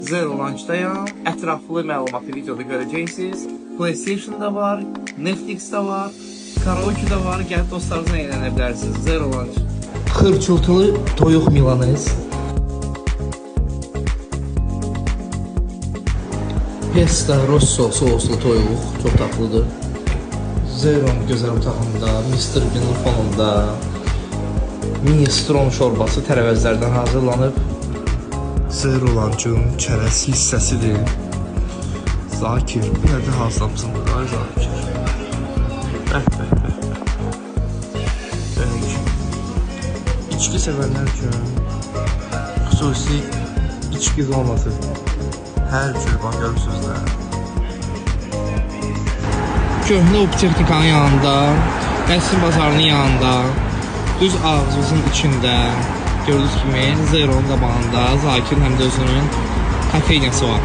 Zero Launch'dayam. Ətraflı məlumatı videoda görəcəksiniz. PlayStation'da var, Netflix'də var, Karaoke'da var. Gəlib dostlarınızla eğlənə bilərsiniz. Zero Launch. Xırçıltılı toyuq milanez. Pesto Rosso soslu toyuq. Çox tatlıdır. Zero'nun gözəl otağında, Mr. Bean'in fonunda minestrone şorbası tərəvəzlərdən hazırlanıb. Zero Launch'un çərəz hissəsidir. Zakir, bu nədə hazırlamısın burada? Ay Zakir. İçki sevənlər üçün xüsusi içki zonası. Hər cür bax görürsünüz də. Köhnə optexnikanın yanında, Qəsr bazarının yanında, düz ağzımızın içində gördüyünüz kimi Zero'nun qabağında Zakir'in həm də özünün kafeyniyası var.